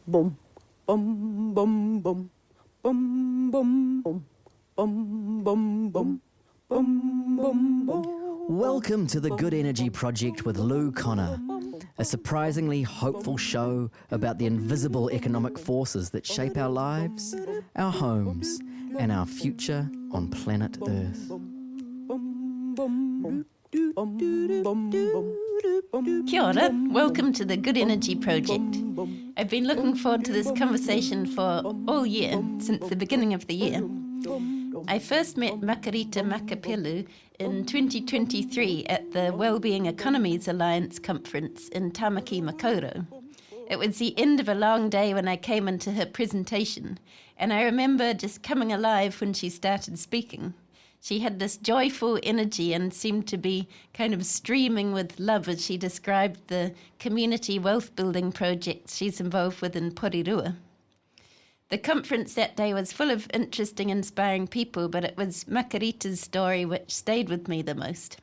Boom, boom, boom, boom, boom, boom, boom, boom, boom, boom, boom, boom, boom. Welcome to the Good Energy Project with Lou Connor, a surprisingly hopeful show about the invisible economic forces that shape our lives, our homes, and our future on planet Earth. Kia ora, welcome to the Good Energy Project. I've been looking forward to this conversation for all year, since the beginning of the year. I first met Makerita Makapelu in 2023 at the Wellbeing Economies Alliance conference in Tamaki, Makaurau. It was the end of a long day when I came into her presentation, and I remember just coming alive when she started speaking. She had this joyful energy and seemed to be kind of streaming with love as she described the community wealth building projects she's involved with in Porirua. The conference that day was full of interesting, inspiring people, but it was Makerita's story which stayed with me the most.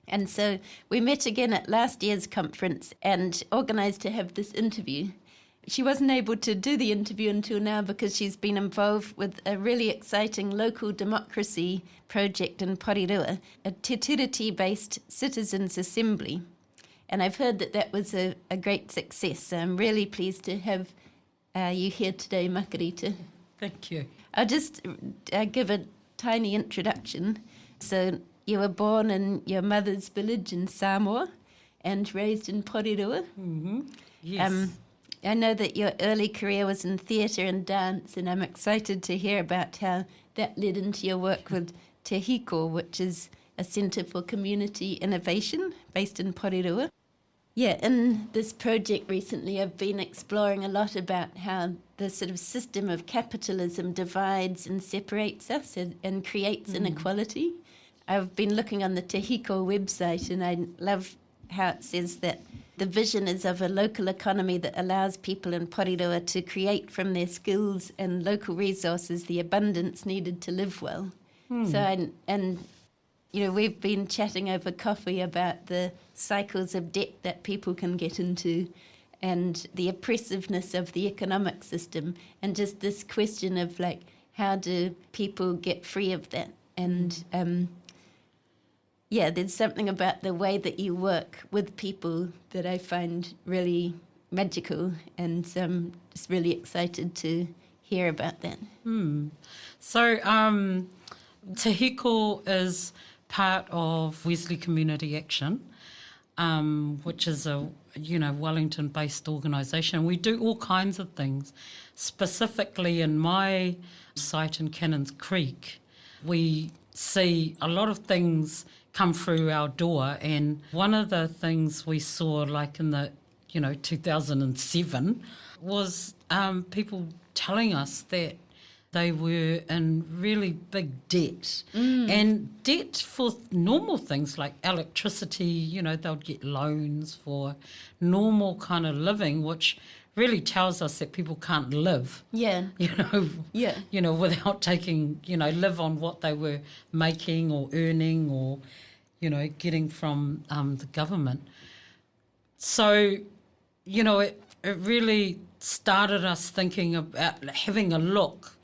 And so we met again at last year's conference and organised to have this interview. She wasn't able to do the interview until now because she's been involved with a really exciting local democracy project in Porirua, a Te Tiriti-based citizens' assembly. And I've heard that that was a great success. So I'm really pleased to have you here today, Makerita. Thank you. I'll just give a tiny introduction. So you were born in your mother's village in Samoa and raised in Porirua. Mm-hmm. Yes. I know that your early career was in theatre and dance, and I'm excited to hear about how that led into your work with Te Hiko, which is a centre for community innovation based in Porirua. Yeah, in this project recently, I've been exploring a lot about how the sort of system of capitalism divides and separates us and creates inequality. I've been looking on the Te Hiko website, and I love how it says that the vision is of a local economy that allows people in Porirua to create from their skills and local resources the abundance needed to live well. So, you know, we've been chatting over coffee about the cycles of debt that people can get into and the oppressiveness of the economic system, and just this question of, like, how do people get free of that? And yeah, there's something about the way that you work with people that I find really magical, and so I'm just really excited to hear about that. So Te Hiko is part of Wesley Community Action, which is a Wellington-based organisation. We do all kinds of things. Specifically in my site in Cannons Creek, we see a lot of things come through our door, and one of the things we saw, like in the 2007, was people telling us that they were in really big debt, and debt for normal things like electricity. They'll get loans for normal kind of living, which really tells us that people can't live. Without taking, live on what they were making or earning or getting from the government. So, it really started us thinking about having a look,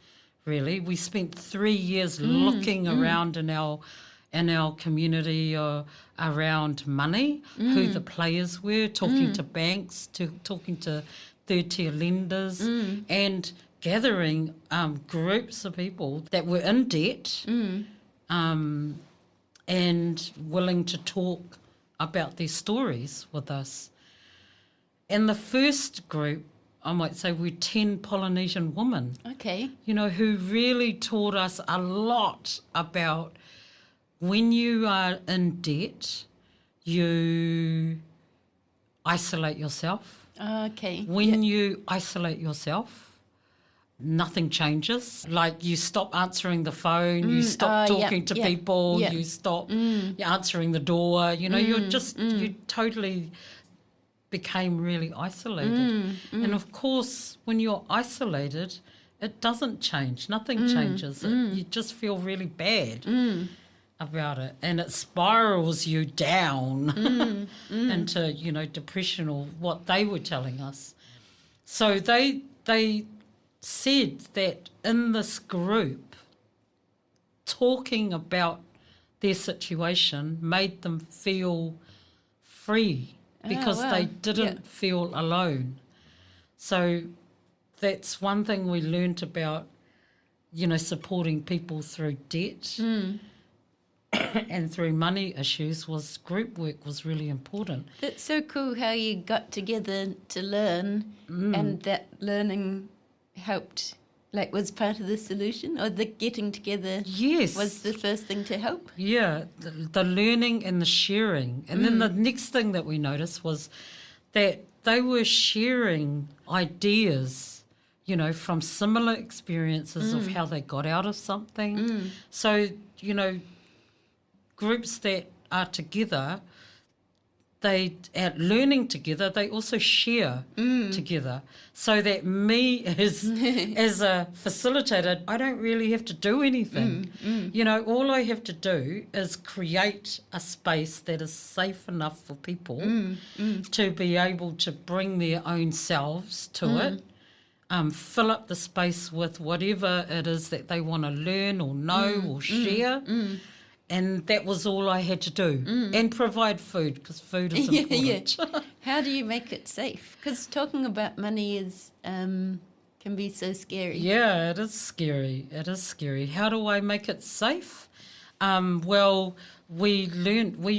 really. We spent 3 years looking around in our community around money, who the players were, talking to banks, talking to third-tier lenders, and gathering groups of people that were in debt, and willing to talk about their stories with us. And the first group, I might say, were 10 Polynesian women. Okay. Who really taught us a lot about when you are in debt, you isolate yourself. Okay. When you isolate yourself, nothing changes. Like, you stop answering the phone, you stop talking to people, you stop answering the door. You totally became really isolated. And of course, when you're isolated, it doesn't change. Nothing changes. You just feel really bad about it, and it spirals you down into depression, or what they were telling us. So they said that in this group, talking about their situation made them feel free because they didn't feel alone. So that's one thing we learnt about, supporting people through debt and through money issues was group work was really important. That's so cool how you got together to learn and that learning helped, was part of the solution, or the getting together was the first thing to help? Yeah, the learning and the sharing. And then the next thing that we noticed was that they were sharing ideas, from similar experiences of how they got out of something. So, groups that are together, they at learning together, they also share together. So that me as a facilitator, I don't really have to do anything. All I have to do is create a space that is safe enough for people to be able to bring their own selves to it. Fill up the space with whatever it is that they want to learn or know or share. And that was all I had to do. And provide food, because food is important. How do you make it safe? Because talking about money is can be so scary. Yeah, it is scary. It is scary. How do I make it safe? Well, we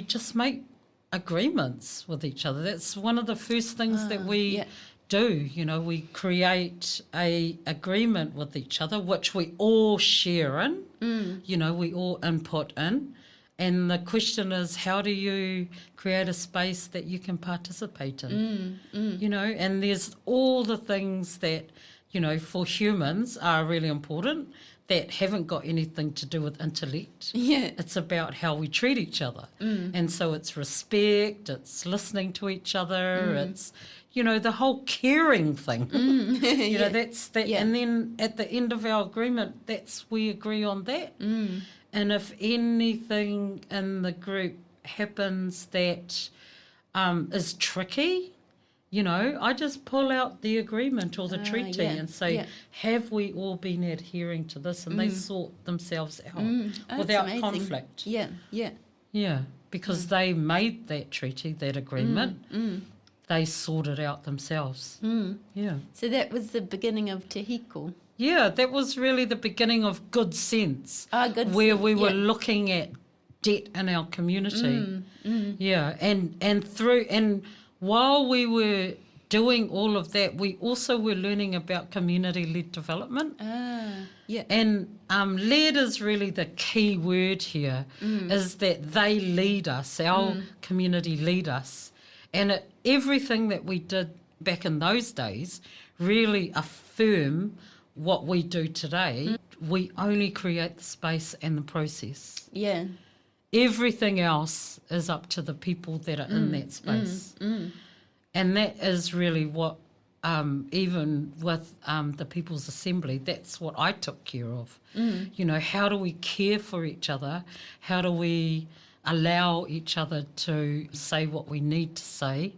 just make agreements with each other. That's one of the first things that we do. We create a agreement with each other, which we all share in. We all input in. And the question is, how do you create a space that you can participate in? And there's all the things that, for humans are really important that haven't got anything to do with intellect. It's about how we treat each other. And so it's respect, it's listening to each other, it's, the whole caring thing. That's that. And then at the end of our agreement, we agree on that. And if anything in the group happens that is tricky, I just pull out the agreement or the treaty and say, have we all been adhering to this? And they sort themselves out without conflict. Yeah, because they made that treaty, that agreement. They sorted out themselves. Yeah. So that was the beginning of Te Hiko. Yeah, that was really the beginning of Good Sense, where we were looking at debt in our community. Yeah, and while we were doing all of that, we also were learning about community-led development. And led is really the key word here, is that they lead us, our community lead us. And everything that we did back in those days really affirm what we do today. We only create the space and the process. Everything else is up to the people that are in that space. And that is really what, even with the People's Assembly, that's what I took care of. How do we care for each other? How do we allow each other to say what we need to say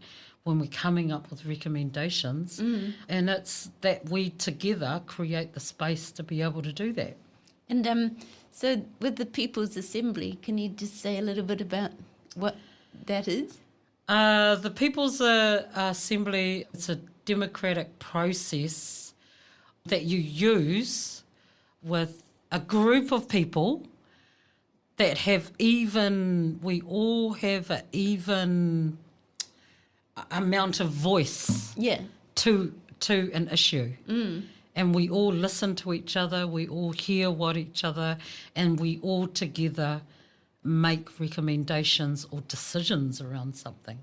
when we're coming up with recommendations? And it's that we together create the space to be able to do that. And so with the People's Assembly, can you just say a little bit about what that is? The People's Assembly, it's a democratic process that you use with a group of people that we all have an even amount of voice to an issue. And we all listen to each other, we all hear what each other, and we all together make recommendations or decisions around something.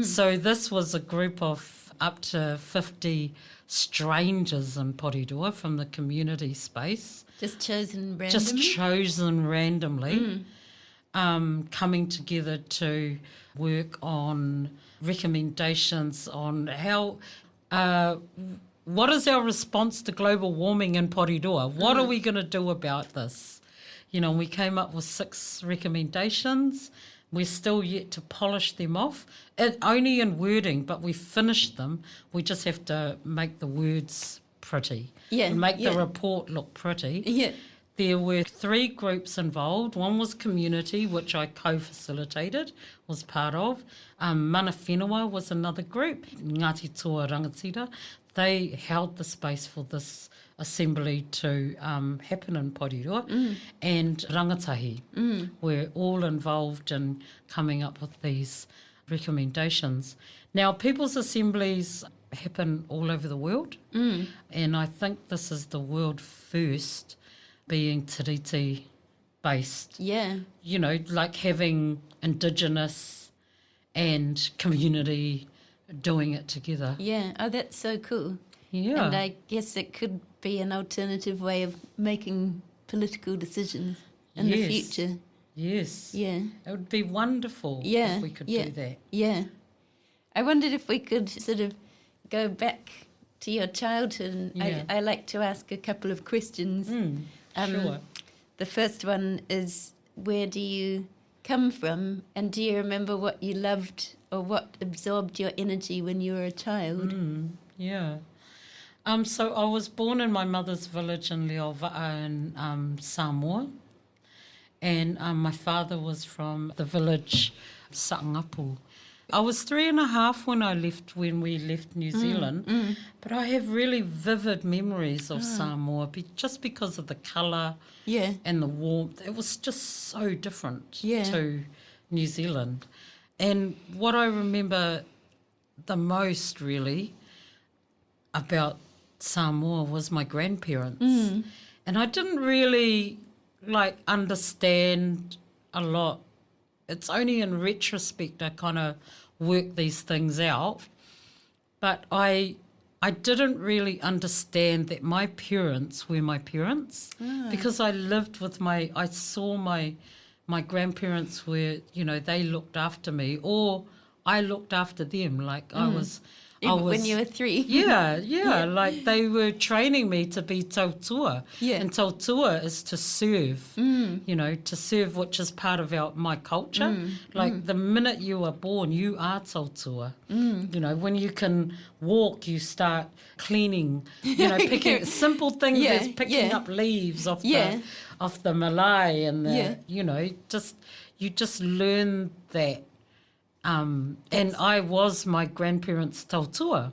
So this was a group of up to 50 strangers in Porirua from the community space. Just chosen randomly? Coming together to work on recommendations on how, what is our response to global warming in Porirua? What are we going to do about this? We came up with 6 recommendations We're still yet to polish them off, only in wording, but we finished them. We just have to make the words pretty, make the report look pretty. Yeah. There were 3 groups involved. One was community, which I co-facilitated, was part of. Mana Whenua was another group. Ngāti Toa Rangatira. They held the space for this assembly to happen in Porirua. And rangatahi were all involved in coming up with these recommendations. Now, people's assemblies happen all over the world, and I think this is the world first being tiriti based. Yeah. You know, like having indigenous and community doing it together. Yeah. Oh, that's so cool. Yeah. And I guess it could be an alternative way of making political decisions in the future. Yes. Yeah. It would be wonderful if we could do that. Yeah. I wondered if we could sort of go back to your childhood. Yeah. I like to ask a couple of questions. Sure. The first one is, where do you come from? And do you remember what you loved or what absorbed your energy when you were a child? Yeah. So I was born in my mother's village in Leova'a in Samoa. And my father was from the village Sa'angapu. I was 3.5 when we left New Zealand, but I have really vivid memories of Samoa just because of the colour and the warmth. It was just so different to New Zealand. And what I remember the most really about Samoa was my grandparents. And I didn't really understand a lot. It's only in retrospect I kind of work these things out. But I didn't really understand that my parents were my parents because I lived with I saw my grandparents were, they looked after me, or I looked after them. When you were 3? Yeah, like they were training me to be tautua. Yeah. And tautua is to serve, to serve, which is part of my culture. The minute you are born, you are tautua. When you can walk, you start cleaning, picking simple things as picking up leaves off the malai and you just learn that. And I was my grandparents' tautua.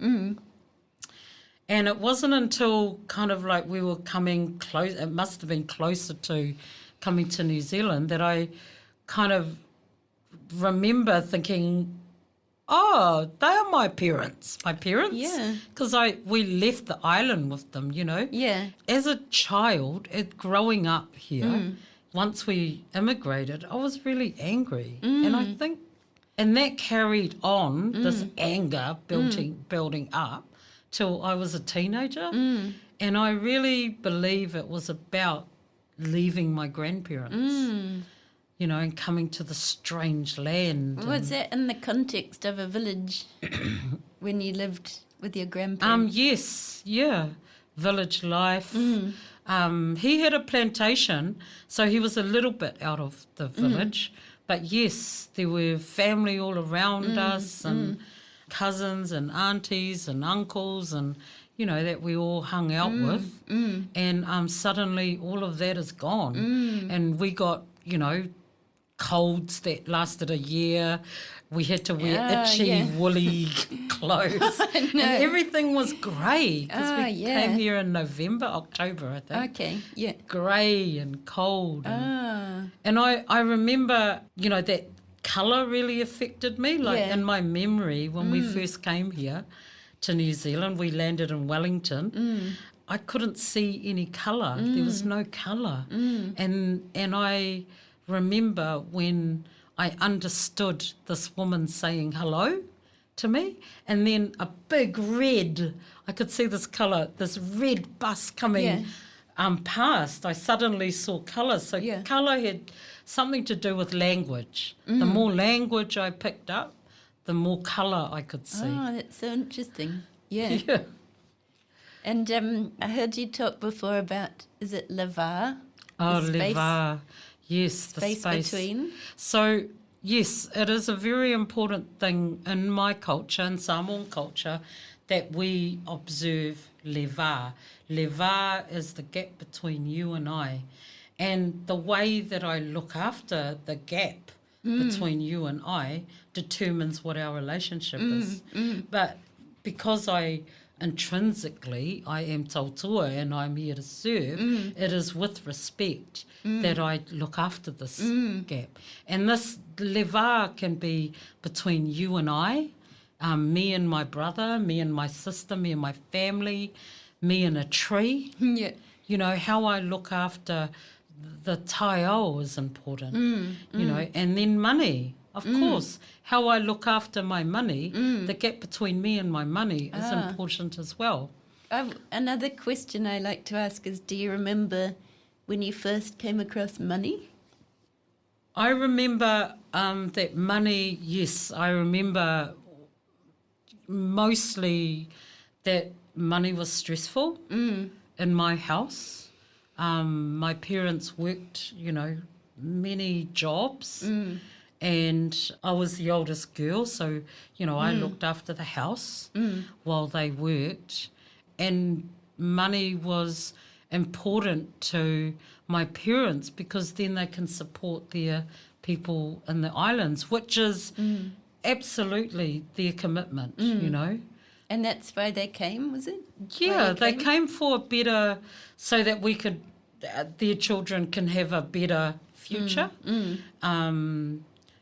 And it wasn't until kind of we were coming close, it must have been closer to coming to New Zealand, that I kind of remember thinking, oh, they are my parents. Yeah. Because we left the island with them, Yeah. As a child, growing up here, once we immigrated, I was really angry. And I think, and that carried on, this anger building up till I was a teenager. And I really believe it was about leaving my grandparents, and coming to the strange land. Was that in the context of a village when you lived with your grandparents? Yes, yeah, village life. He had a plantation, so he was a little bit out of the village. But yes, there were family all around us and cousins and aunties and uncles and, that we all hung out with. And suddenly all of that is gone. And we got, colds that lasted a year. We had to wear itchy, woolly clothes. And everything was grey because we came here in October, I think. Okay, yeah. Grey and cold. And I remember, that colour really affected me. In my memory, when we first came here to New Zealand, we landed in Wellington. I couldn't see any colour. There was no colour. And I remember when I understood this woman saying hello to me, and then a big red, I could see this colour, this red bus coming past. I suddenly saw colour. So colour had something to do with language. The more language I picked up, the more colour I could see. Oh, that's so interesting. Yeah. And I heard you talk before about, is it levar? Oh, levar. Yes, the space between. So, yes, it is a very important thing in my culture, in Samoan culture, that we observe leva. Leva is the gap between you and I. And the way that I look after the gap between you and I determines what our relationship is. But because intrinsically I am tautua and I'm here to serve, it is with respect that I look after this gap. And this leva can be between you and I, me and my brother, me and my sister, me and my family, me and a tree. Yeah. You know, how I look after the taiao is important, you know, and then money, of course. How I look after my money, the gap between me and my money is important as well. Another question I like to ask is, do you remember when you first came across money? I remember that money, yes, I remember mostly that money was stressful in my house. My parents worked, you know, many jobs. And I was the oldest girl, so, you know, I looked after the house while they worked. And money was important to my parents because then they can support their people in the islands, which is absolutely their commitment, you know. And that's why they came, was it? Yeah, they came for a better, so that we could, their children can have a better future.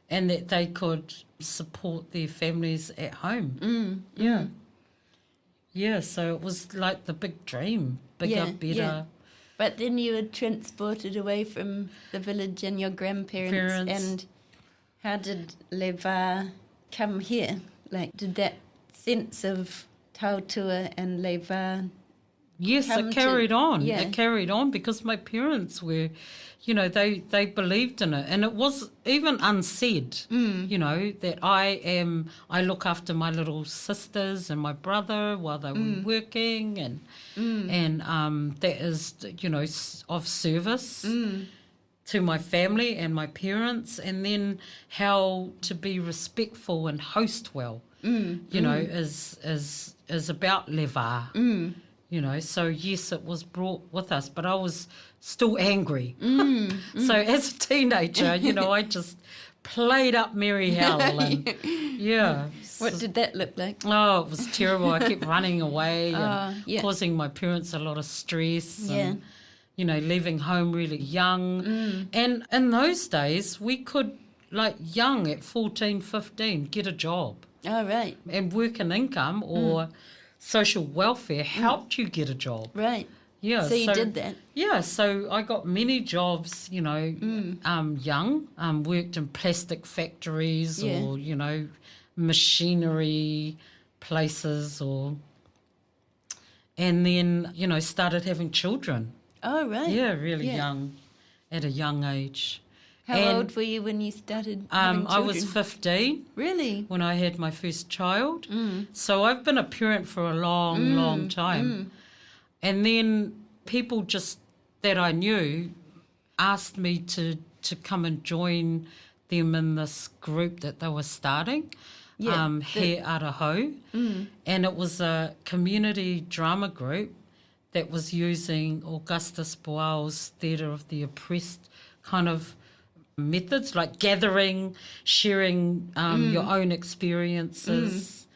And that they could support their families at home. Yeah, so it was like the big dream, bigger, better. Yeah. But then you were transported away from the village and your grandparents. And how did leva come here? Like, did that sense of tautua and leva Yes, come it carried on. Yeah. It carried on because my parents were, you know, they believed in it. And it was even unsaid, you know, that I look after my little sisters and my brother while they were working. And that is, you know, of service to my family and my parents. And then how to be respectful and host well, you know, is about leva. You know, so yes, it was brought with us, but I was still angry. So as a teenager, you know, I just played up merry hell. And yeah. What did that look like? Oh, it was terrible. I kept running away and causing my parents a lot of stress. And, you know, leaving home really young. And in those days, we could, like young at 14, 15, get a job. Oh, right. And work an income or social welfare helped you get a job. Right. Yeah. So you did that. Yeah. So I got many jobs, you know, young, worked in plastic factories or, you know, machinery places and then, you know, started having children. Oh, right. Yeah, really young, at a young age. How old were you when you started having children? I was 15. Really? When I had my first child. So I've been a parent for a long, long time. And then people just that I knew asked me to come and join them in this group that they were starting, He Aotearoa. And it was a community drama group that was using Augustus Boal's Theatre of the Oppressed kind of methods, like gathering, sharing your own experiences.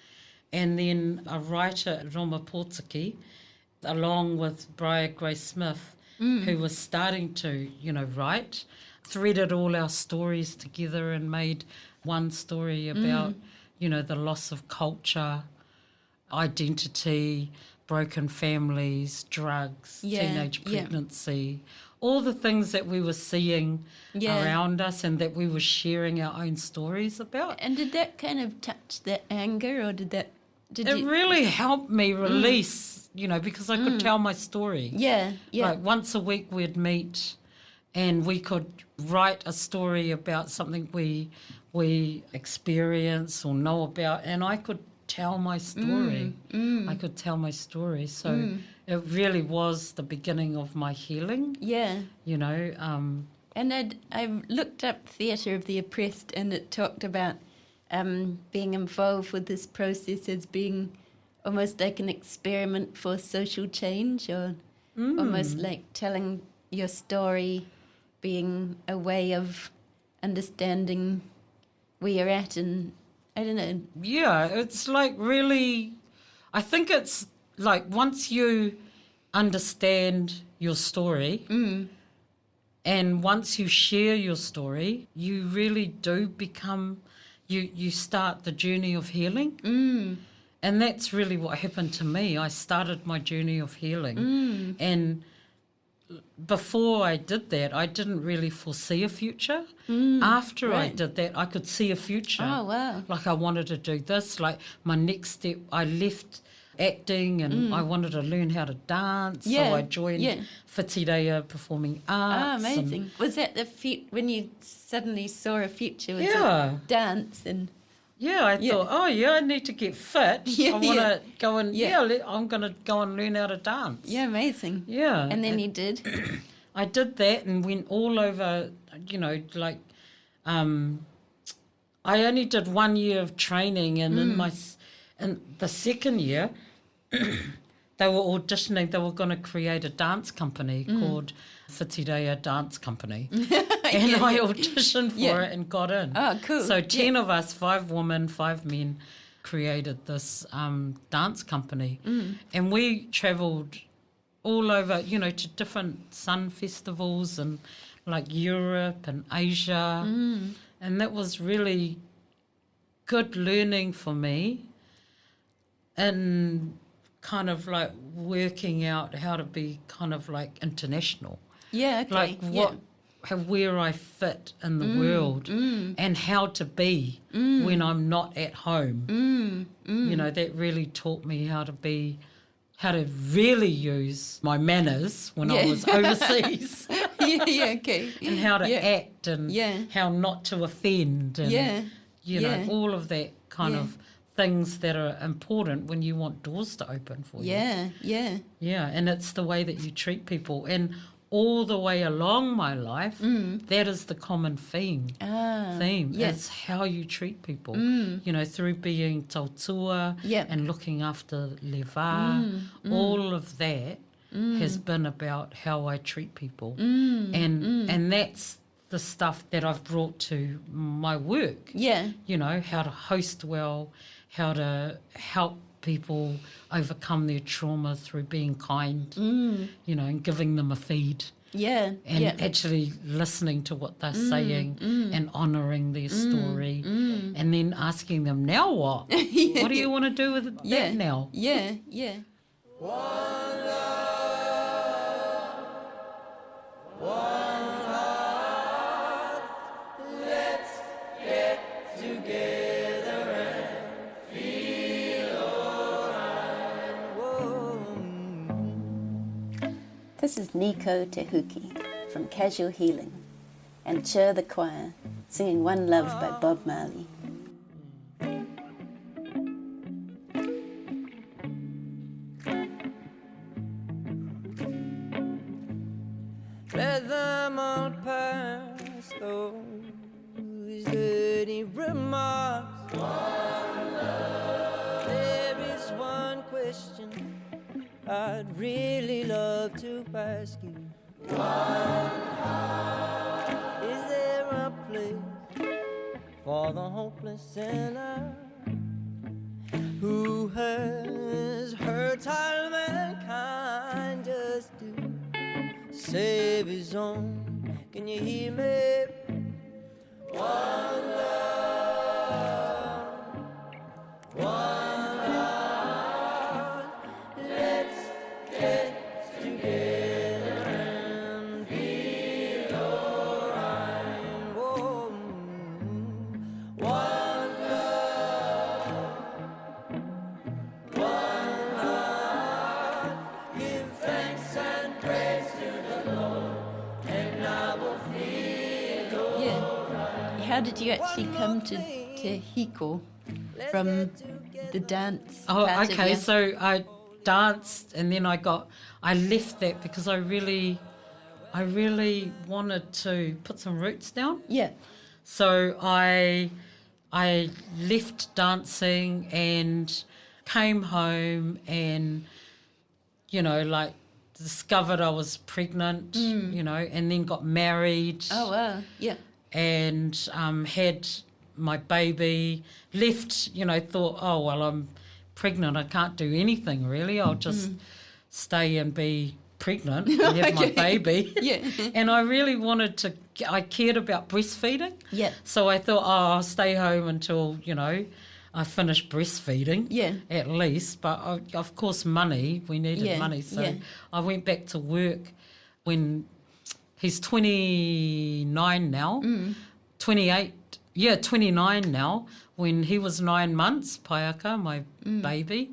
And then a writer, Roma Portaki, along with Briar Grace Smith, who was starting to, you know, write, threaded all our stories together and made one story about, you know, the loss of culture, identity, broken families, drugs, teenage pregnancy, all the things that we were seeing around us and that we were sharing our own stories about. And did that kind of touch the anger, or did it really helped me release, you know, because I could tell my story. Yeah. Like once a week we'd meet and we could write a story about something we experience or know about, and I could tell my story. I could tell my story. So it really was the beginning of my healing. Yeah. You know. And I looked up Theatre of the Oppressed, and it talked about being involved with this process as being almost like an experiment for social change, or almost like telling your story being a way of understanding where you're at, and I don't know. Yeah, it's like really, I think it's like once you understand your story and once you share your story, you really do become, you start the journey of healing. And that's really what happened to me. I started my journey of healing. And before I did that, I didn't really foresee a future. After I did that, I could see a future. Oh, wow. Like I wanted to do this. Like my next step, I left acting and I wanted to learn how to dance. So I joined Whitireia Performing Arts. Oh, amazing. Was that the when you suddenly saw a future with dance and... Yeah, I thought, I need to get fit. I want to go and, I'm going to go and learn how to dance. Yeah, amazing. Yeah. And then you did? I did that and went all over, you know, like, I only did 1 year of training, and in the second year, they were auditioning, they were going to create a dance company called Whitireia Dance Company. And I auditioned for it and got in. Oh, cool. So 10 of us, 5 women, 5 men, created this dance company. And we travelled all over, you know, to different sun festivals and like Europe and Asia. And that was really good learning for me, and kind of like working out how to be kind of like international. Yeah, okay. Like where I fit in the world and how to be when I'm not at home. You know, that really taught me how to really use my manners when I was overseas. Okay. And how to act and how not to offend and, you know, all of that kind of things that are important when you want doors to open for you. Yeah, and it's the way that you treat people. And all the way along my life, that is the common theme. It's how you treat people, you know, through being tautua and looking after leva. All of that has been about how I treat people. And that's the stuff that I've brought to my work. You know, how to host well, how to help people overcome their trauma through being kind, you know, and giving them a feed. And actually listening to what they're saying and honouring their story, and then asking them, now what? What do you want to do with that now? One love, one heart, let's get together and feel alright. Whoa. This is Nico Te Hiko from Casual Healing, and Cheer the Choir singing One Love by Bob Marley. Let them all pass those dirty remarks. One love. There is one question I'd really love to ask you. One heart. Is there a place for the hopeless sinner who has hurt all mankind just to save his own? Can you hear me? One love, one heart. Let's get together and feel alright. Whoa. One love, one heart. Give thanks and praise to the Lord, and I will feel alright. How did you actually come to Te Hiko from the dance part of Okay, your... so I danced and then I left that because I really I really wanted to put some roots down. Yeah. So I left dancing and came home and, like discovered I was pregnant, and then got married. Oh, wow. Yeah. And had my baby, left, thought, oh, well, I'm pregnant. I can't do anything really. I'll just stay and be pregnant and have my baby. Yeah. And I really I cared about breastfeeding. Yeah. So I thought, I'll stay home until, I finish breastfeeding. Yeah. At least. But of course, money, we needed money. So I went back to work when he's 29 now, 29 now. When he was 9 months, Paiaka, my baby,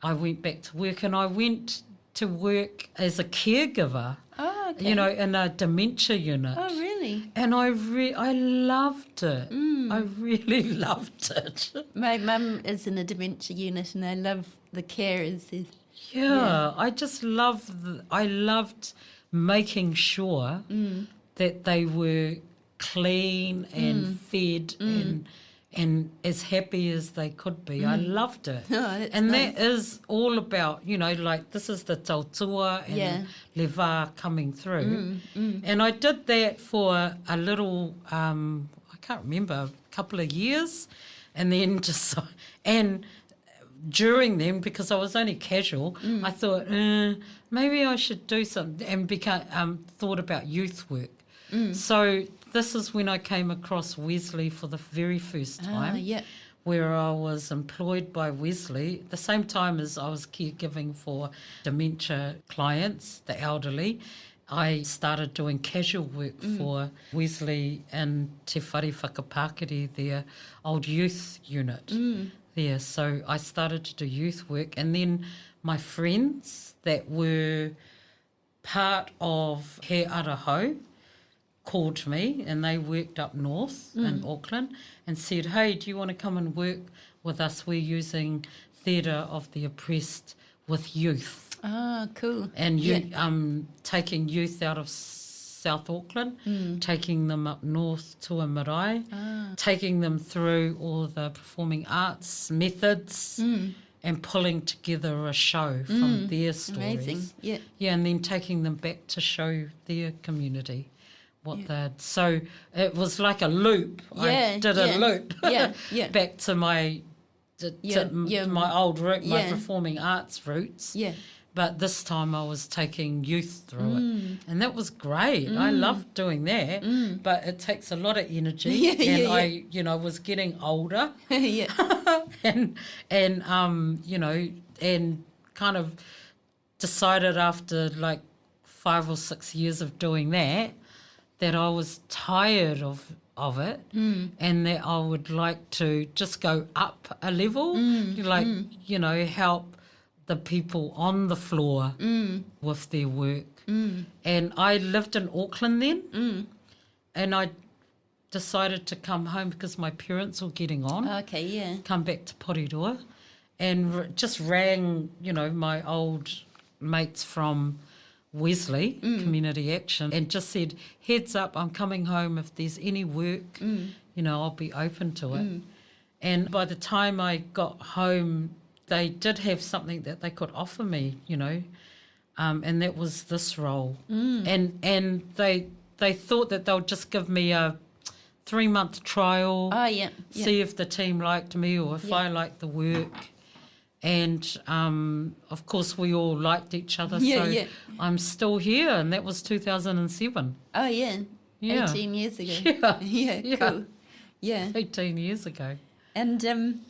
I went back to work, and I went to work as a caregiver, Oh, okay. in a dementia unit. Oh, really? And I loved it. I really loved it. My mum is in a dementia unit, and I love the carers. I just I loved making sure that they were clean and fed and as happy as they could be. I loved it. Oh, that's and nice. that is all about, like this is the tautua and le wā coming through. And I did that for a little, I can't remember, a couple of years. And then and during them, because I was only casual, I thought, maybe I should do something, and thought about youth work. So this is when I came across Wesley for the very first time, where I was employed by Wesley at the same time as I was caregiving for dementia clients, the elderly. I started doing casual work for Wesley in Te Whare Whakapākeri, their old youth unit there. So I started to do youth work, and then my friends that were part of He Arahau called me, and they worked up north in Auckland, and said, hey, do you want to come and work with us? We're using theatre of the oppressed with youth. Ah, cool. And taking youth out of South Auckland, taking them up north to a marae, taking them through all the performing arts methods, and pulling together a show from their stories. Amazing, and then taking them back to show their community what they'd. So it was like a loop. I did a loop back to my my old root, my performing arts roots. Yeah. But this time I was taking youth through it. And that was great. I loved doing that. But it takes a lot of energy. I was getting older. and kind of decided after like 5 or 6 years of doing that I was tired of it, and that I would like to just go up a level, help the people on the floor with their work. And I lived in Auckland then, and I decided to come home because my parents were getting on. Come back to Porirua, and just rang, my old mates from Wesley, Community Action, and just said, heads up, I'm coming home. If there's any work, I'll be open to it. And by the time I got home, they did have something that they could offer me, and that was this role. And they thought that they'll just give me a 3-month trial, see if the team liked me or if I liked the work. And, of course, we all liked each other, I'm still here, and that was 2007. Oh, yeah. 18 years ago. Cool. Yeah. 18 years ago. And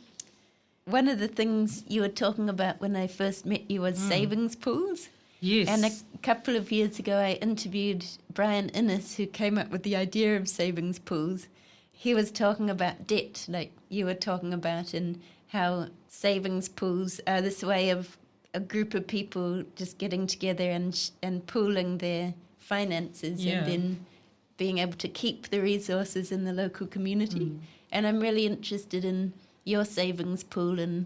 one of the things you were talking about when I first met you was savings pools. Yes. And a couple of years ago I interviewed Brian Innes, who came up with the idea of savings pools. He was talking about debt, like you were talking about, and how savings pools are this way of a group of people just getting together and pooling their finances and then being able to keep the resources in the local community. And I'm really interested in your savings pool and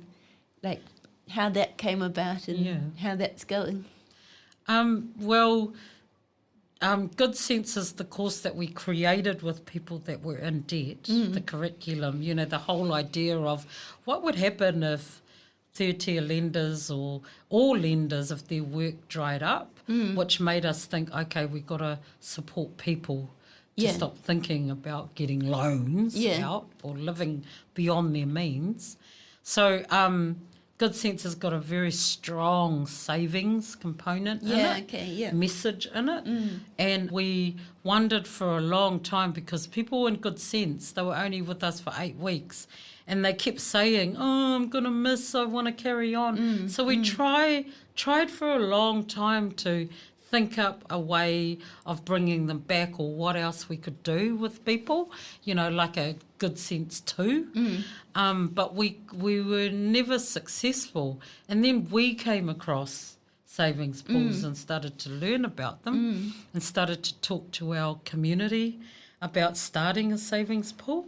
like how that came about and how that's going. Well, Good Sense is the course that we created with people that were in debt, the curriculum, you know, the whole idea of what would happen if third-tier lenders or all lenders, if their work dried up, which made us think, okay, we've got to support people to stop thinking about getting loans out or living beyond their means. So Good Sense has got a very strong savings component in it, message in it. And we wondered for a long time, because people in Good Sense, they were only with us for 8 weeks, and they kept saying, oh, I'm going to miss, I want to carry on. So we tried for a long time to think up a way of bringing them back, or what else we could do with people, you know, like a Good Sense 2. But we were never successful. And then we came across savings pools and started to learn about them and started to talk to our community about starting a savings pool.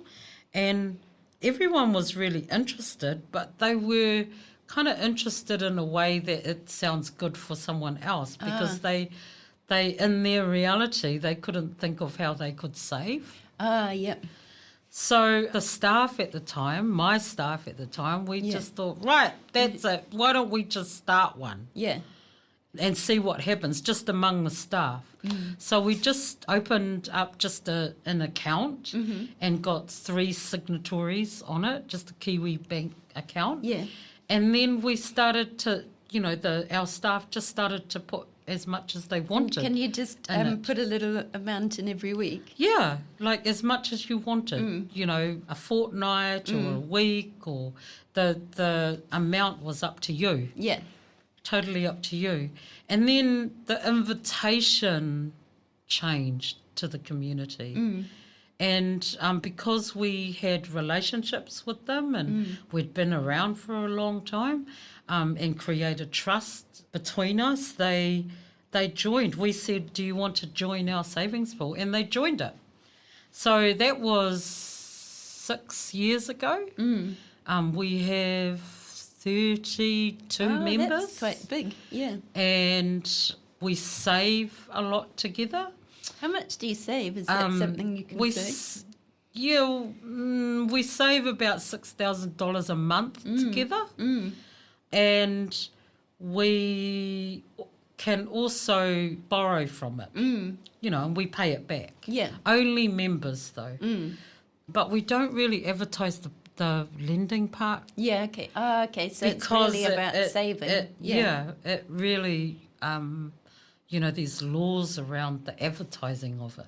And everyone was really interested, but they were kind of interested in a way that it sounds good for someone else, because they in their reality, they couldn't think of how they could save. So the staff at the time, my staff at the time, we just thought, right, that's it. Why don't we just start one? And see what happens just among the staff. So we just opened up just an account and got 3 signatories on it, just a Kiwi bank account. And then we started to, you know, our staff just started to put as much as they wanted. Can you just put a little amount in every week? Yeah, like as much as you wanted, you know, a fortnight or a week, or the amount was up to you. Totally up to you. And then the invitation changed to the community. And because we had relationships with them and we'd been around for a long time and created trust between us, they joined. We said, do you want to join our savings pool? And they joined it. So that was 6 years ago. We have 32 members. That's quite big, And we save a lot together. How much do you save? Is that something you can say? We save about $6,000 a month together. And we can also borrow from it, you know, and we pay it back. Only members, though. But we don't really advertise the lending part. Okay, so it's really about saving. It really, you know, there's laws around the advertising of it.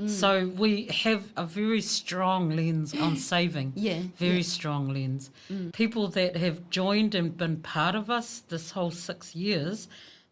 So we have a very strong lens on saving. Very strong lens. People that have joined and been part of us this whole 6 years,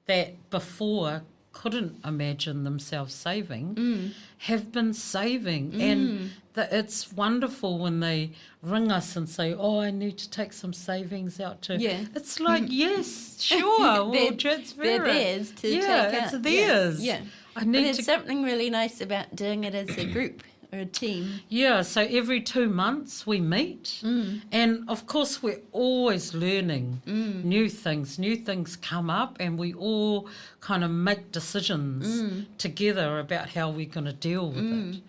that before couldn't imagine themselves saving, have been saving. And it's wonderful when they ring us and say, oh, I need to take some savings out too. It's like, yes, sure, we'll transfer they're it. theirs to take out. It's theirs. But there's something really nice about doing it as a group or a team. So every 2 months we meet, and of course we're always learning new things come up, and we all kind of make decisions together about how we're going to deal with it.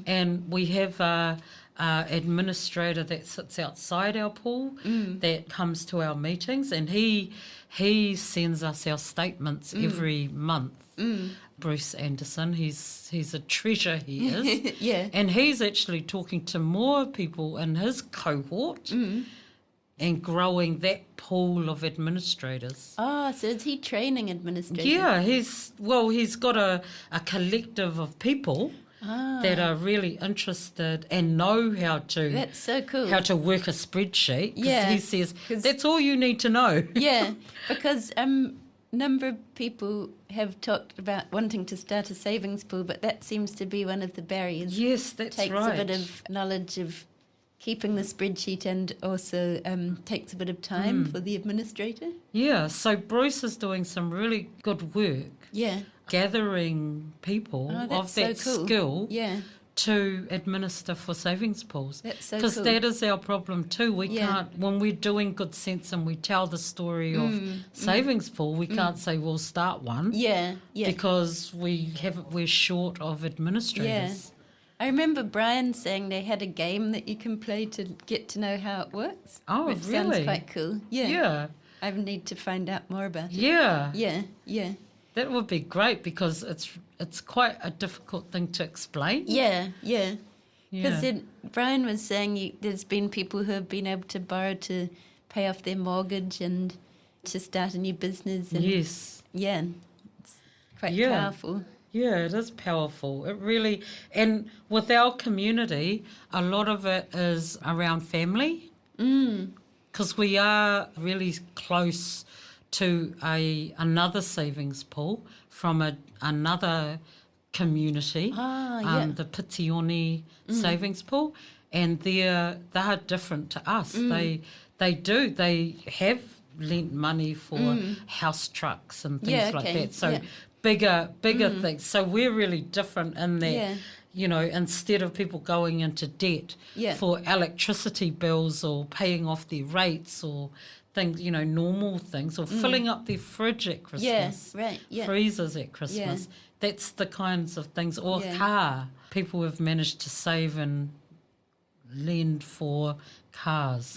And we have a administrator that sits outside our pool that comes to our meetings, and he sends us our statements every month. Bruce Anderson, he's a treasure, he is. And he's actually talking to more people in his cohort and growing that pool of administrators. So is he training administrators? He's got a collective of people that are really interested and know how to. That's so cool. How to work a spreadsheet. He says that's all you need to know. Because number of people have talked about wanting to start a savings pool, but that seems to be one of the barriers. Yes, that's right. Takes a bit of knowledge of keeping the spreadsheet, and also takes a bit of time for the administrator. So Bruce is doing some really good work. Gathering people of that skill to administer for savings pools. That's so Because cool. that is our problem too. We Yeah. can't, when we're doing good sense and we tell the story of savings pool, we can't say we'll start one Yeah, yeah. because we're short of administrators. I remember Brian saying they had a game that you can play to get to know how it works. Oh, which sounds really? quite cool. Yeah. Yeah. I need to find out more about it. Yeah. Yeah, yeah. That would be great because it's quite a difficult thing to explain. Yeah, yeah. Because Yeah. Brian was saying there's been people who have been able to borrow to pay off their mortgage and to start a new business. And Yes. yeah, it's quite Yeah. powerful. Yeah, it is powerful. It really, and with our community, a lot of it is around family. Because we are really close to another savings pool from another community, the Pitioni savings pool, and they're different to us. They have lent money for house trucks and things like that. So bigger things. So we're really different in that. Yeah. You know, instead of people going into debt for electricity bills or paying off their rates or things, you know, normal things, or filling up their fridge at Christmas, right, yeah. freezers at Christmas. That's the kinds of things. Or car. People have managed to save and lend for cars.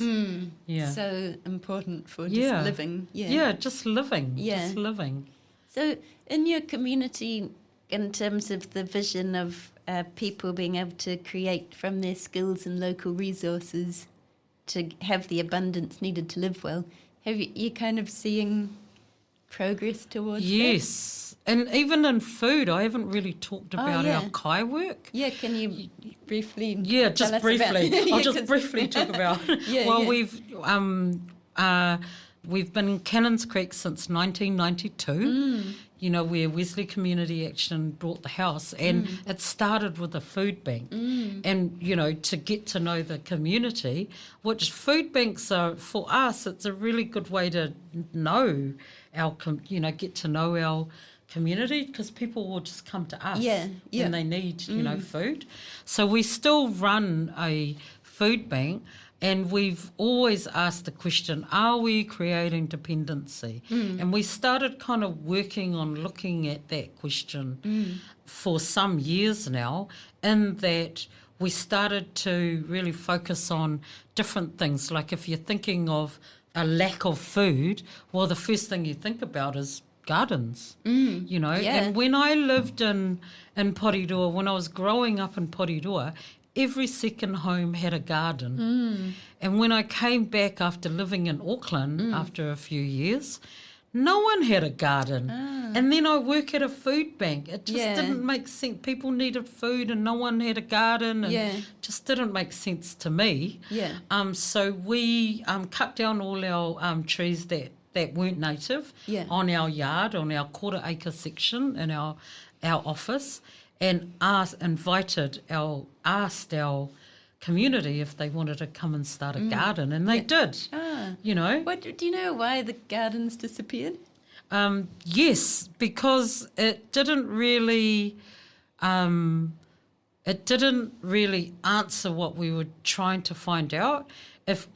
Yeah. So important for just living. Yeah, just living. Yeah. Just living. So in your community, in terms of the vision of people being able to create from their skills and local resources to have the abundance needed to live well, have you kind of seeing progress towards that? Yes. And even in food, I haven't really talked about yeah. our kai work. Yeah, can you briefly Yeah, tell just us briefly. about- I'll just briefly talk about. We've been in Cannons Creek since 1992. You know, where Wesley Community Action brought the house, and it started with a food bank. And you know, to get to know the community, which food banks are for us, it's a really good way to know get to know our community, because people will just come to us when they need, you know, food. So we still run a food bank, and we've always asked the question, are we creating dependency? And we started kind of working on looking at that question for some years now, in that we started to really focus on different things. Like if you're thinking of a lack of food, well, the first thing you think about is gardens, you know. And when I lived in Porirua, when I was growing up in Porirua, every second home had a garden. And when I came back after living in Auckland after a few years, no one had a garden. And then I work at a food bank. It just didn't make sense. People needed food and no one had a garden. And just didn't make sense to me. So we cut down all our trees that weren't native on our yard, on our quarter-acre section in our office, and asked our community if they wanted to come and start a garden, and they did. You know. Do you know why the gardens disappeared? Yes, because it didn't really answer what we were trying to find out. If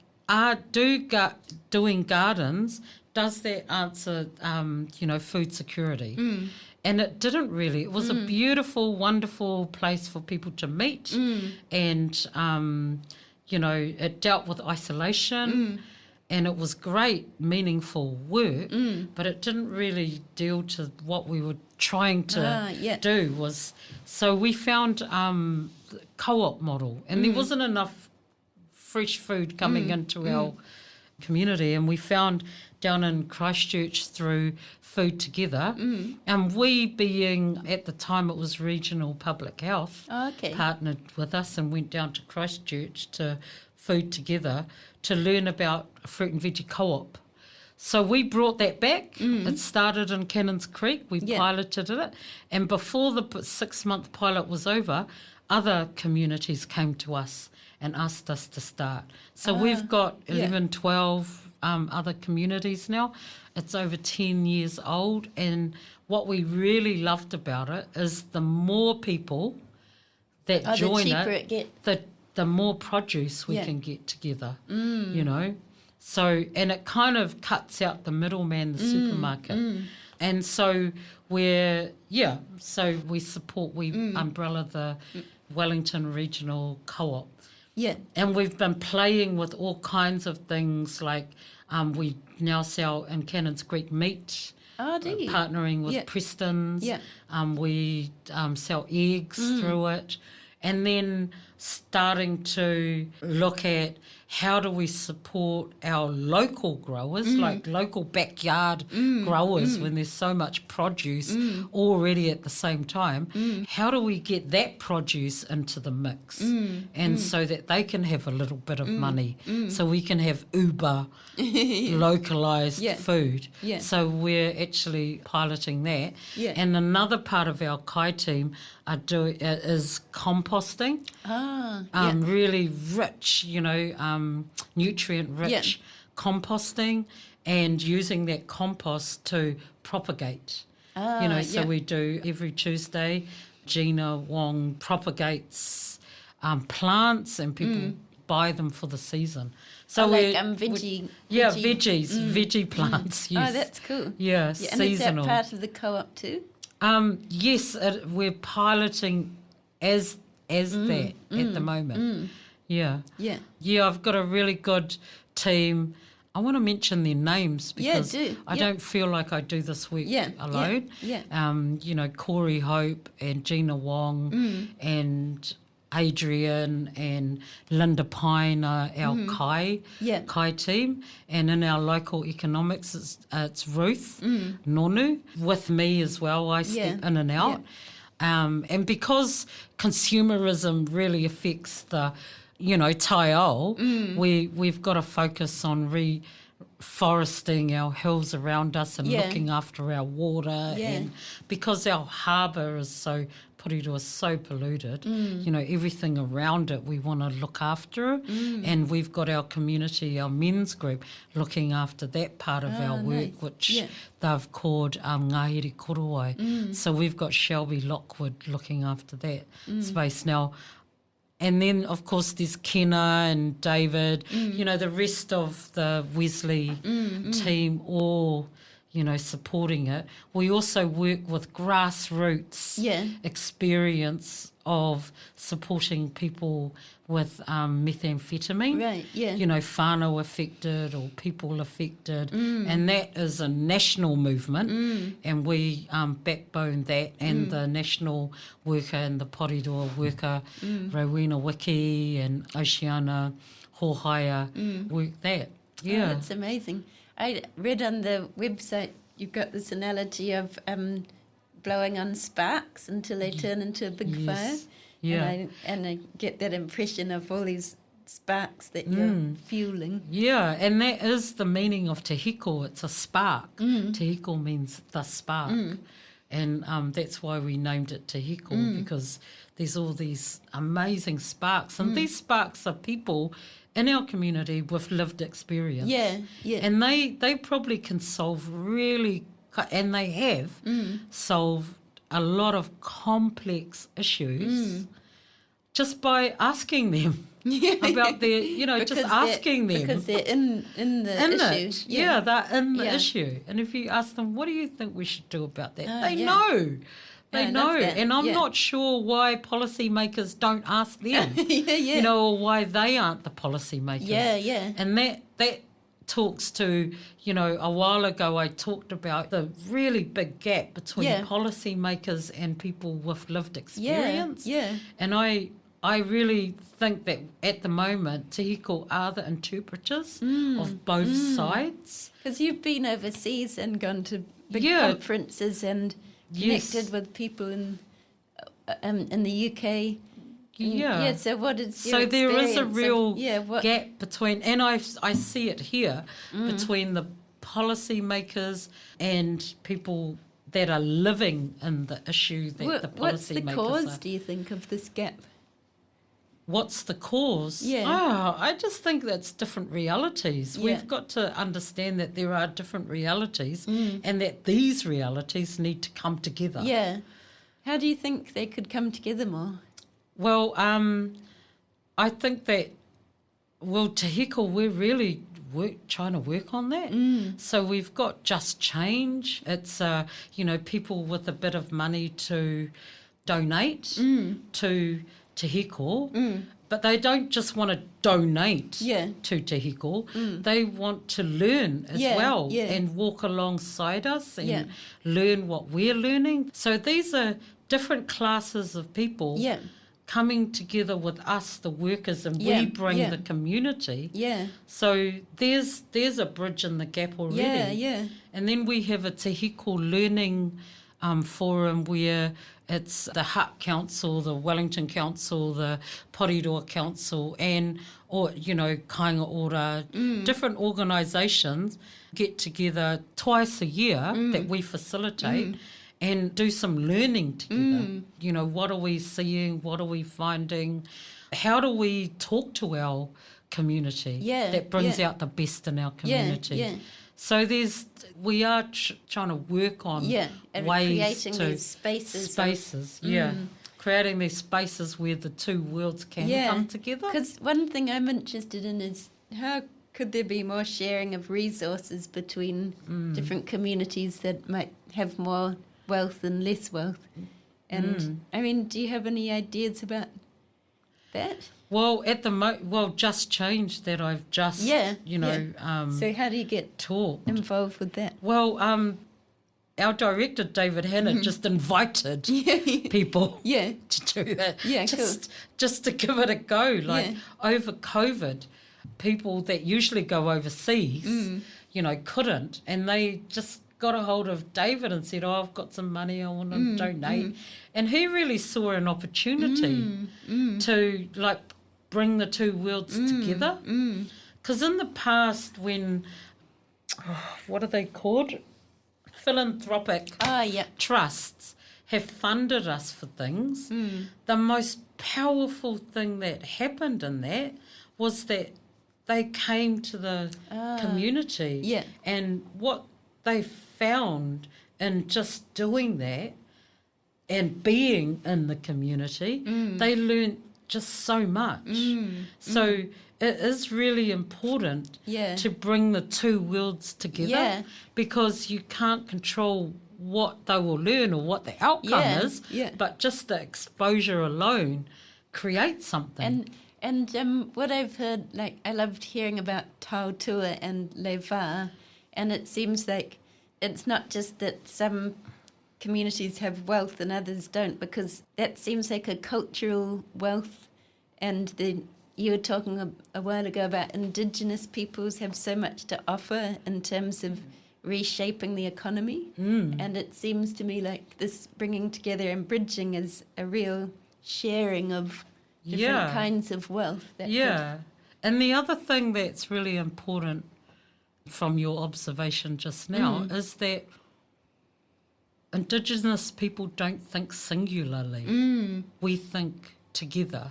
doing gardens, does that answer food security? And it didn't really. It was a beautiful, wonderful place for people to meet. And, it dealt with isolation. And it was great, meaningful work. But it didn't really deal to what we were trying to do. So we found the co-op model. And there wasn't enough fresh food coming into our community. And we found down in Christchurch through Food Together, and we being, at the time it was Regional Public Health, partnered with us and went down to Christchurch to Food Together to learn about a fruit and veggie co-op. So we brought that back. It started in Cannons Creek. We piloted it, and before the 6-month pilot was over, other communities came to us and asked us to start. So we've got 11, 12 other communities now. It's over 10 years old, and what we really loved about it is the more people, that the join cheaper it, it gets. the more produce we can get together, you know. So, and it kind of cuts out the middleman, the supermarket. And so so we support, we umbrella the Wellington Regional Co-op. Yeah. And we've been playing with all kinds of things like we now sell in Cannons Creek meat. Oh, do you? Partnering with Preston's. Yeah. We sell eggs through it. And then starting to look at how do we support our local growers, like local backyard growers when there's so much produce already at the same time. How do we get that produce into the mix and so that they can have a little bit of money so we can have uber localised food. Yeah. So we're actually piloting that. Yeah. And another part of our Kai team is composting. Really rich, nutrient-rich composting and using that compost to propagate. So we do every Tuesday, Gina Wong propagates plants and people buy them for the season. So veggie. Veggie plants, yes. Oh, that's cool. Yeah, And seasonal. is that part of the co-op too? Yes, we're piloting as that at the moment. Yeah. Yeah. Yeah, I've got a really good team. I want to mention their names because I don't feel like I do this work alone. Yeah. Corey Hope and Gina Wong and Adrian and Linda Pine are our Kai team. And in our local economics, it's Ruth Nonu with me as well. I step in and out. And because consumerism really affects the, taiao, we've got to focus on reforesting our hills around us and looking after our water. And because our harbour is so, Porirua is so polluted, everything around it we want to look after. And we've got our community, our men's group, looking after that part of our work, which they've called Ngāhere Korowai. So we've got Shelby Lockwood looking after that space now. And then, of course, there's Kenna and David, the rest of the Wesley team, all, supporting it. We also work with grassroots experience of supporting people with methamphetamine. Right, yeah. Whānau affected or people affected. And that is a national movement. And we backbone that and the national worker and the Porirua worker, Rowena Wiki and Oceana Hohaia, work that. Yeah. Oh, that's amazing. I read on the website you've got this analogy of blowing on sparks until they turn into a big fire. Yeah. And I get that impression of all these sparks that you're fueling. Yeah, and that is the meaning of Te Hiko. It's a spark. Te Hiko means the spark. And that's why we named it Te Hiko, because there's all these amazing sparks. And these sparks are people in our community with lived experience. Yeah, yeah. And they probably can solve and they have solved a lot of complex issues just by asking them about their, just asking them. Because they're in the issue. Yeah, they're in the issue. And if you ask them, what do you think we should do about that? They know. They know. And I'm not sure why policymakers don't ask them, or why they aren't the policymakers. Yeah, yeah. And that talks to, a while ago I talked about the really big gap between policymakers and people with lived experience. Yeah. And I really think that at the moment, Te Hiko are the interpreters of both sides. Because you've been overseas and gone to big conferences and connected with people in the UK. Yeah. So what is your So there is a experience real gap between, and I see it here, between the policymakers and people that are living in the issue that the policymakers What's the cause, are. do you think, of this gap? What's the cause? Yeah. Oh, I just think that's different realities. Yeah. We've got to understand that there are different realities and that these realities need to come together. Yeah. How do you think they could come together more? Well, I think that, Te Hiko, we're really trying to work on that. So we've got Just Change. It's, people with a bit of money to donate to Te Hiko. But they don't just want to donate to Te Hiko. They want to learn as well and walk alongside us and learn what we're learning. So these are different classes of people coming together with us, the workers, and we bring the community. So there's a bridge in the gap already. And then we have a Te Hiko learning forum where it's the Hut Council, the Wellington Council, the Porirua Council, and Kāinga Ora, different organisations get together twice a year that we facilitate and do some learning together. What are we seeing? What are we finding? How do we talk to our community that brings out the best in our community? So we are trying to work on and ways creating to these spaces. Creating these spaces where the two worlds can come together. Because one thing I'm interested in is how could there be more sharing of resources between different communities that might have more wealth and less wealth? And I mean, do you have any ideas about that? Well, at the Just Change that I've just, So how do you get talked involved with that? Well, our director David Hanna just invited people to do that. Just to give it a go. Over COVID, people that usually go overseas, couldn't, and they just got a hold of David and said, I've got some money, I want to donate. And he really saw an opportunity to bring the two worlds together. Because in the past when, what are they called? Philanthropic trusts have funded us for things. The most powerful thing that happened in that was that they came to the community and what they found in just doing that and being in the community, they learnt just so much. So it is really important to bring the two worlds together because you can't control what they will learn or what the outcome is, but just the exposure alone creates something. And what I've heard, I loved hearing about tautua and leva, and it seems like it's not just that some communities have wealth and others don't, because that seems like a cultural wealth. And you were talking a while ago about indigenous peoples have so much to offer in terms of reshaping the economy. And it seems to me like this bringing together and bridging is a real sharing of different kinds of wealth. And the other thing that's really important from your observation just now is that Indigenous people don't think singularly. We think together.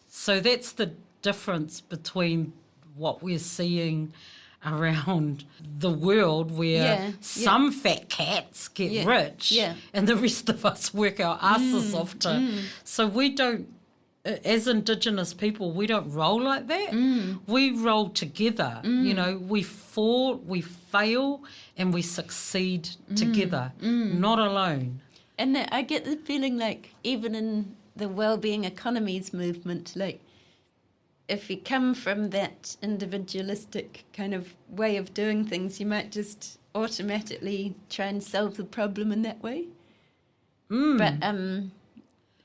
So that's the difference between what we're seeing around the world where some fat cats get rich and the rest of us work our asses off to. So we don't, as Indigenous people, we don't roll like that. We roll together. We fall, we fail, and we succeed together, not alone. And I get the feeling like even in the well-being economies movement, if you come from that individualistic kind of way of doing things, you might just automatically try and solve the problem in that way. But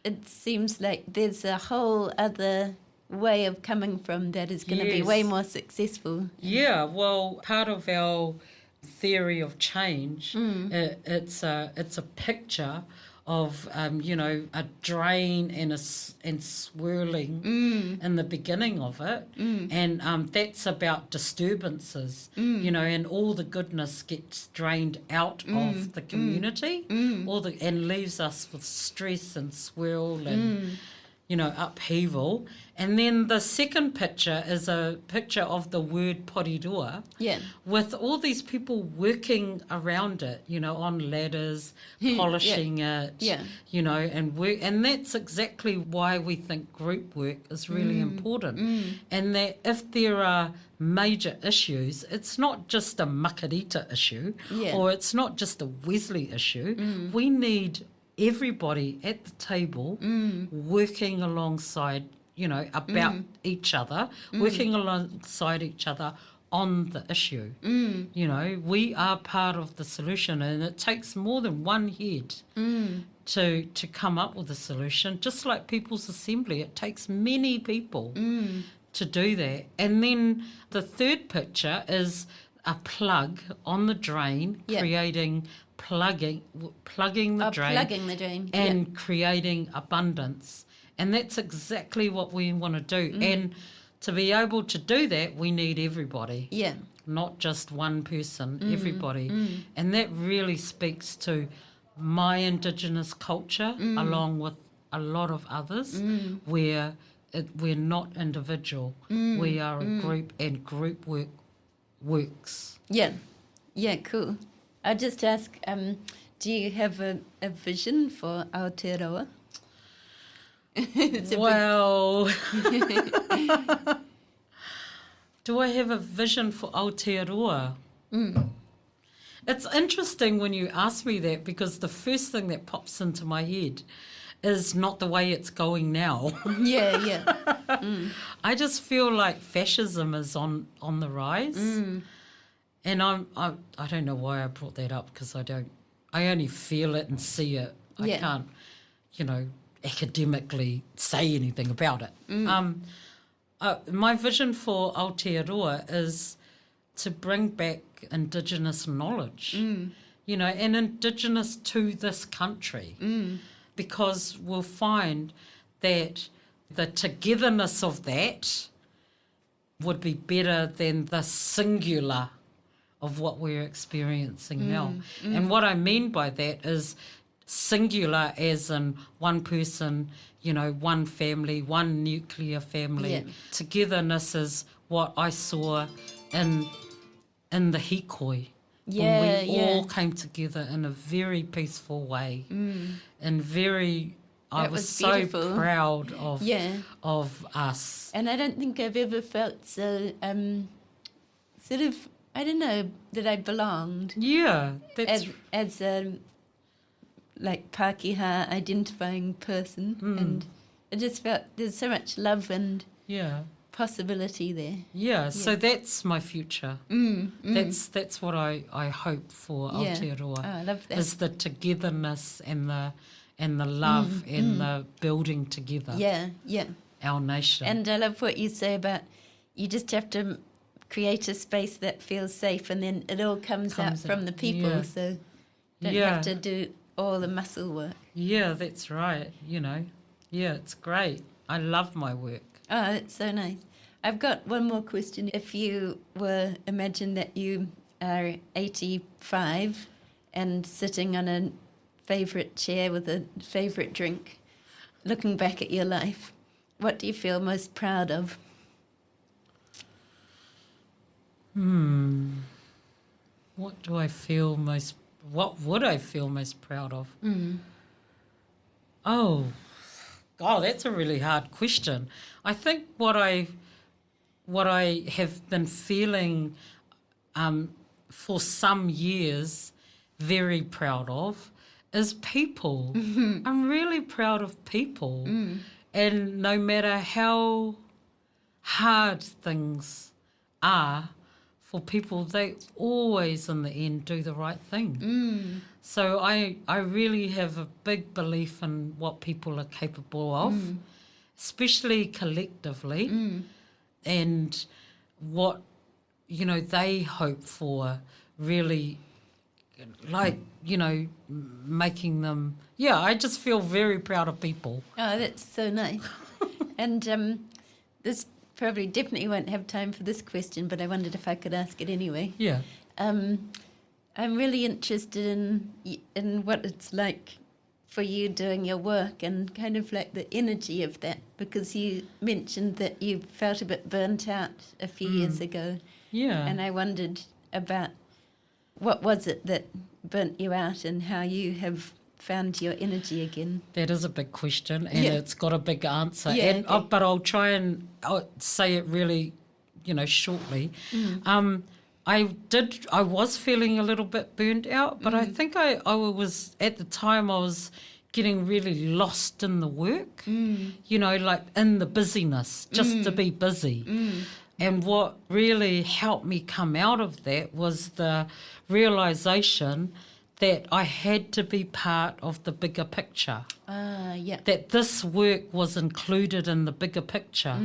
it seems like there's a whole other way of coming from that is going to be way more successful. Yeah, well, part of our theory of change, it's a picture of a drain and swirling in the beginning of it, and that's about disturbances, and all the goodness gets drained out of the community, and leaves us with stress and swirl and upheaval. And then the second picture is a picture of the word Porirua, Yeah. with all these people working around it, on ladders, polishing it, Yeah. and work. And that's exactly why we think group work is really important. And that if there are major issues, it's not just a Makerita issue, Yeah. or it's not just a Wesley issue. We need everybody at the table working alongside, about each other, working alongside each other on the issue. We are part of the solution, and it takes more than one head to come up with a solution. Just like People's Assembly, it takes many people to do that. And then the third picture is a plug on the drain, plugging the drain, Plugging the drain. and creating abundance. And that's exactly what we want to do. And to be able to do that, we need everybody, Yeah. not just one person, everybody. And that really speaks to my indigenous culture, along with a lot of others, where we're not individual. We are a group, and group work works. Yeah. Yeah, cool. I'll just ask, do you have a vision for Aotearoa? Well, do I have a vision for Aotearoa? It's interesting when you ask me that, because the first thing that pops into my head is not the way it's going now. Yeah. I just feel like fascism is on the rise. And I don't know why I brought that up, because I only feel it and see it. I can't, academically say anything about it. My vision for Aotearoa is to bring back indigenous knowledge, and indigenous to this country, because we'll find that the togetherness of that would be better than the singular of what we're experiencing now. And what I mean by that is singular as in one person, one family, one nuclear family. Yeah. Togetherness is what I saw in the Hiko. Yeah, when we all came together in a very peaceful way. And I That was was so beautiful. proud of us. And I don't think I've ever felt so, sort of, I don't know, that I belonged Yeah, that's as a, like, Pākehā identifying person. And I just felt there's so much love and possibility there. Yeah, so that's my future. That's what I hope for Aotearoa. Oh, I love that. Is the togetherness and the love and the building together. Yeah. Our nation. And I love what you say about you just have to create a space that feels safe, and then it all comes out from the people. Yeah. So don't have to do all the muscle work. Yeah, that's right. Yeah, it's great. I love my work. Oh, that's so nice. I've got one more question. If you imagine that you are 85 and sitting on a favourite chair with a favourite drink, looking back at your life, what do you feel most proud of? What would I feel most proud of? Oh, God, that's a really hard question. I think what I have been feeling for some years very proud of is people. I'm really proud of people. And no matter how hard things are for people, they always in the end do the right thing. So I really have a big belief in what people are capable of, especially collectively, and what they hope for, really, like making them. Yeah, I just feel very proud of people. Oh, that's so nice. And this probably definitely won't have time for this question, but I wondered if I could ask it anyway. Yeah. I'm really interested in what it's like for you doing your work and kind of like the energy of that, because you mentioned that you felt a bit burnt out a few years ago. Yeah. And I wondered about what was it that burnt you out and how you have found your energy again. That is a big question, and it's got a big answer. Yeah, and okay. But I'll try and say it really, shortly. I was feeling a little bit burnt out, but I think I was, at the time, I was getting really lost in the work, like in the busyness, just to be busy. And what really helped me come out of that was the realisation that I had to be part of the bigger picture. Yeah. That this work was included in the bigger picture.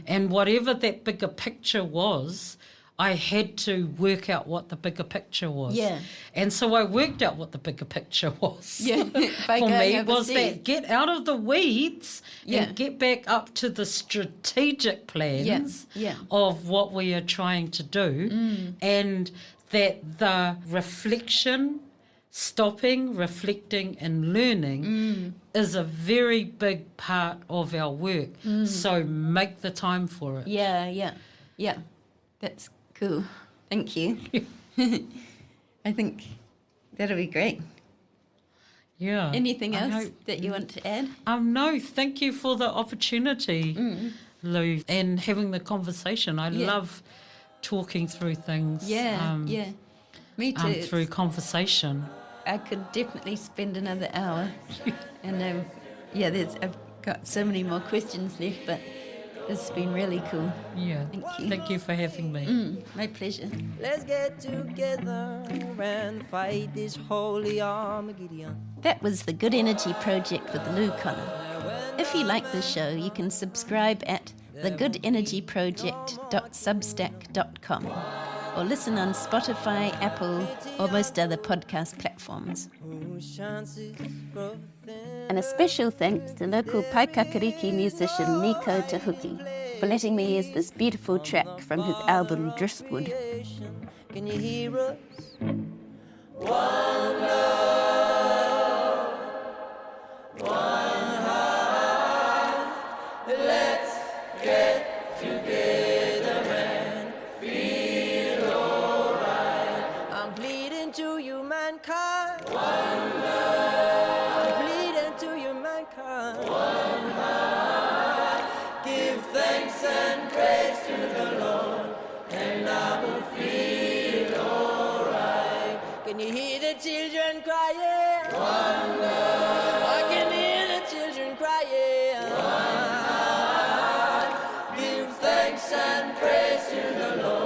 And whatever that bigger picture was, I had to work out what the bigger picture was. Yeah. And so I worked out what the bigger picture was. Yeah. By For going me, was overseas. that get out of the weeds Yeah. and get back up to the strategic plans Yeah. of what we are trying to do, and that the reflection, stopping, reflecting and learning is a very big part of our work. So make the time for it. Yeah. That's cool. Thank you. I think that'll be great. Yeah. Anything I else hope- that you want to add? No, thank you for the opportunity, Lou, and having the conversation. I love talking through things. Yeah. Me too. Through conversation. I could definitely spend another hour. And I've got so many more questions left, but this has been really cool. Yeah. Thank you. Thank you for having me. My pleasure. Let's get together and fight this holy Armageddon. That was the Good Energy Project with Lou Connor. If you like the show, you can subscribe at thegoodenergyproject.substack.com or listen on Spotify, Apple, or most other podcast platforms. Whose chances grow thin. And a special thanks to local Paikakariki musician Nico Tahuki for letting me use this beautiful track from his album Driftwood. Can you hear us? I'm pleading to you, mankind. One love. I'm pleading to you, mankind. One heart. Give thanks and praise to the Lord, and I will feel alright. Can you hear the children crying? One love. I can hear the children crying. One heart. Give thanks and praise to the Lord.